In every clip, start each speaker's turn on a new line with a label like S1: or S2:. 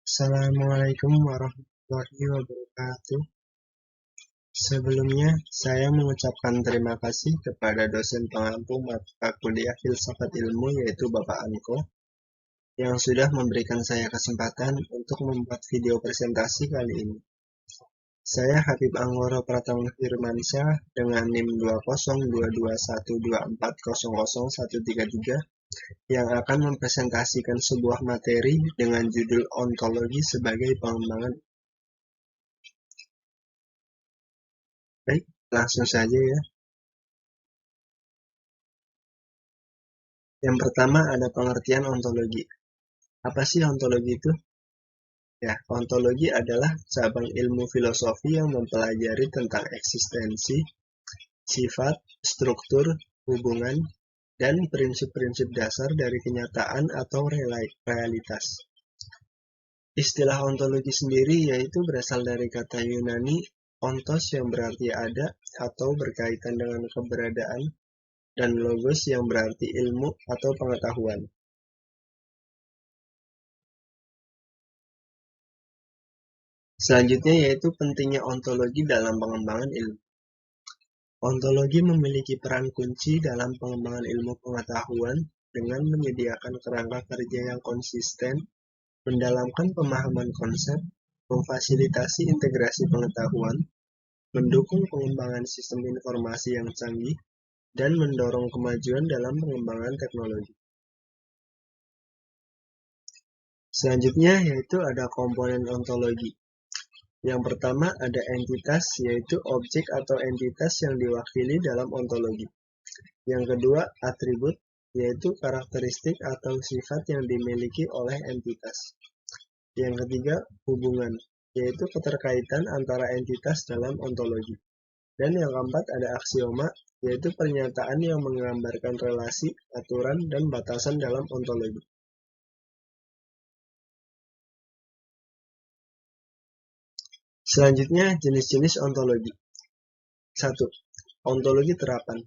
S1: Assalamualaikum warahmatullahi wabarakatuh. Sebelumnya, saya mengucapkan terima kasih kepada dosen pengampu mata kuliah Filsafat Ilmu yaitu Bapak Anko yang sudah memberikan saya kesempatan untuk membuat video presentasi kali ini. Saya Habib Anggoro Pratama Firmansyah dengan NIM 2022124000133 yang akan mempresentasikan sebuah materi dengan judul ontologi sebagai pengembangan. Baik, langsung saja ya. Yang pertama ada pengertian ontologi. Apa sih ontologi itu? Ya, ontologi adalah cabang ilmu filosofi yang mempelajari tentang eksistensi, sifat, struktur, hubungan, dan prinsip-prinsip dasar dari kenyataan atau realitas. Istilah ontologi sendiri yaitu berasal dari kata Yunani ontos yang berarti ada atau berkaitan dengan keberadaan, dan logos yang berarti ilmu atau pengetahuan. Selanjutnya yaitu pentingnya ontologi dalam pengembangan ilmu. Ontologi memiliki peran kunci dalam pengembangan ilmu pengetahuan dengan menyediakan kerangka kerja yang konsisten, mendalamkan pemahaman konsep, memfasilitasi integrasi pengetahuan, mendukung pengembangan sistem informasi yang canggih, dan mendorong kemajuan dalam pengembangan teknologi. Selanjutnya yaitu ada komponen ontologi. Yang pertama ada entitas, yaitu objek atau entitas yang diwakili dalam ontologi. Yang kedua atribut, yaitu karakteristik atau sifat yang dimiliki oleh entitas. Yang ketiga hubungan, yaitu keterkaitan antara entitas dalam ontologi. Dan yang keempat ada aksioma, yaitu pernyataan yang menggambarkan relasi, aturan, dan batasan dalam ontologi. Selanjutnya, jenis-jenis ontologi. 1. Ontologi terapan.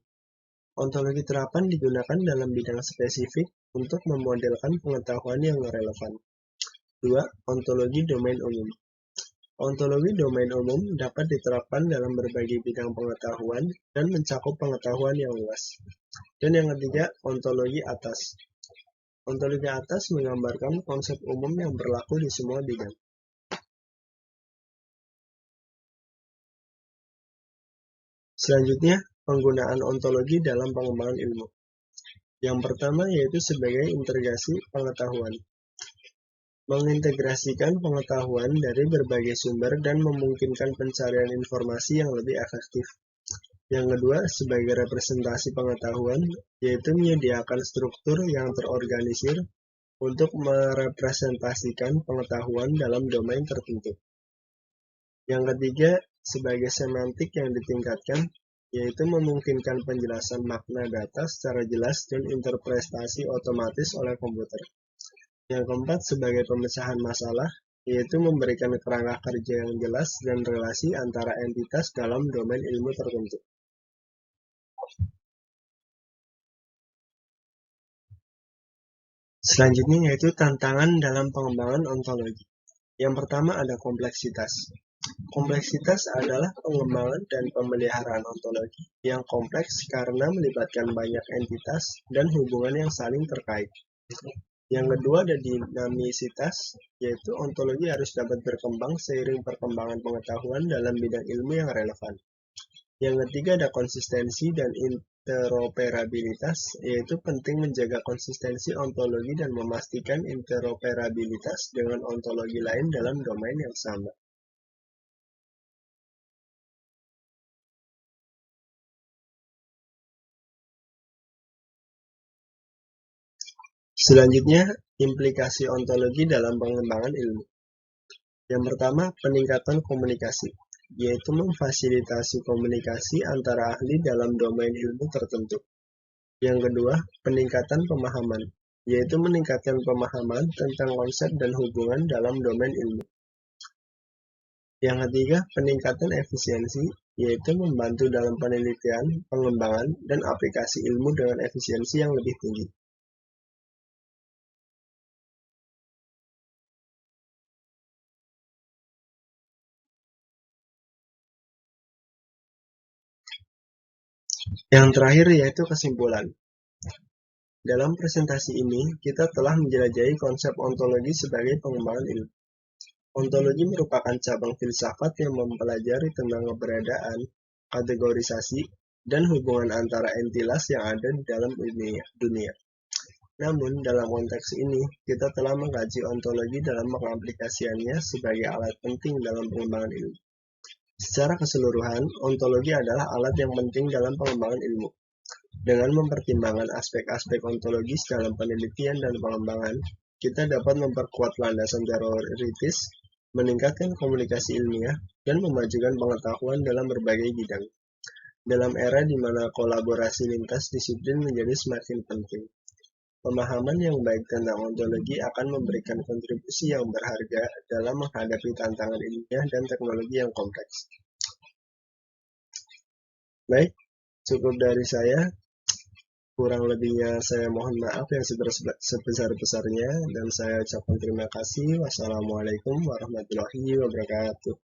S1: Ontologi terapan digunakan dalam bidang spesifik untuk memodelkan pengetahuan yang relevan. 2. Ontologi domain umum. Ontologi domain umum dapat diterapkan dalam berbagai bidang pengetahuan dan mencakup pengetahuan yang luas. Dan yang ketiga, ontologi atas. Ontologi atas menggambarkan konsep umum yang berlaku di semua bidang. Selanjutnya, penggunaan ontologi dalam pengembangan ilmu. Yang pertama yaitu sebagai integrasi pengetahuan. Mengintegrasikan pengetahuan dari berbagai sumber dan memungkinkan pencarian informasi yang lebih efektif. Yang kedua, sebagai representasi pengetahuan, yaitu menyediakan struktur yang terorganisir untuk merepresentasikan pengetahuan dalam domain tertentu. Yang ketiga, sebagai semantik yang ditingkatkan, yaitu memungkinkan penjelasan makna data secara jelas dan interpretasi otomatis oleh komputer. Yang keempat, sebagai pemecahan masalah, yaitu memberikan kerangka kerja yang jelas dan relasi antara entitas dalam domain ilmu tertentu. Selanjutnya yaitu tantangan dalam pengembangan ontologi. Yang pertama ada kompleksitas. Kompleksitas adalah pengembangan dan pemeliharaan ontologi yang kompleks karena melibatkan banyak entitas dan hubungan yang saling terkait. Yang kedua ada dinamisitas, yaitu ontologi harus dapat berkembang seiring perkembangan pengetahuan dalam bidang ilmu yang relevan. Yang ketiga ada konsistensi dan interoperabilitas, yaitu penting menjaga konsistensi ontologi dan memastikan interoperabilitas dengan ontologi lain dalam domain yang sama. Selanjutnya, implikasi ontologi dalam pengembangan ilmu. Yang pertama, peningkatan komunikasi, yaitu memfasilitasi komunikasi antara ahli dalam domain ilmu tertentu. Yang kedua, peningkatan pemahaman, yaitu meningkatkan pemahaman tentang konsep dan hubungan dalam domain ilmu. Yang ketiga, peningkatan efisiensi, yaitu membantu dalam penelitian, pengembangan, dan aplikasi ilmu dengan efisiensi yang lebih tinggi. Yang terakhir yaitu kesimpulan. Dalam presentasi ini, kita telah menjelajahi konsep ontologi sebagai pengembangan ilmu. Ontologi merupakan cabang filsafat yang mempelajari tentang keberadaan, kategorisasi, dan hubungan antara entitas yang ada di dalam dunia. Namun, dalam konteks ini, kita telah mengkaji ontologi dalam mengaplikasikannya sebagai alat penting dalam pengembangan ilmu. Secara keseluruhan, ontologi adalah alat yang penting dalam pengembangan ilmu. Dengan mempertimbangkan aspek-aspek ontologis dalam penelitian dan pengembangan, kita dapat memperkuat landasan teoritis, meningkatkan komunikasi ilmiah, dan memajukan pengetahuan dalam berbagai bidang. Dalam era di mana kolaborasi lintas disiplin menjadi semakin penting, pemahaman yang baik tentang ontologi akan memberikan kontribusi yang berharga dalam menghadapi tantangan ilmiah dan teknologi yang kompleks. Baik, cukup dari saya. Kurang lebihnya saya mohon maaf yang sebesar-besarnya dan saya ucapkan terima kasih. Wassalamualaikum warahmatullahi wabarakatuh.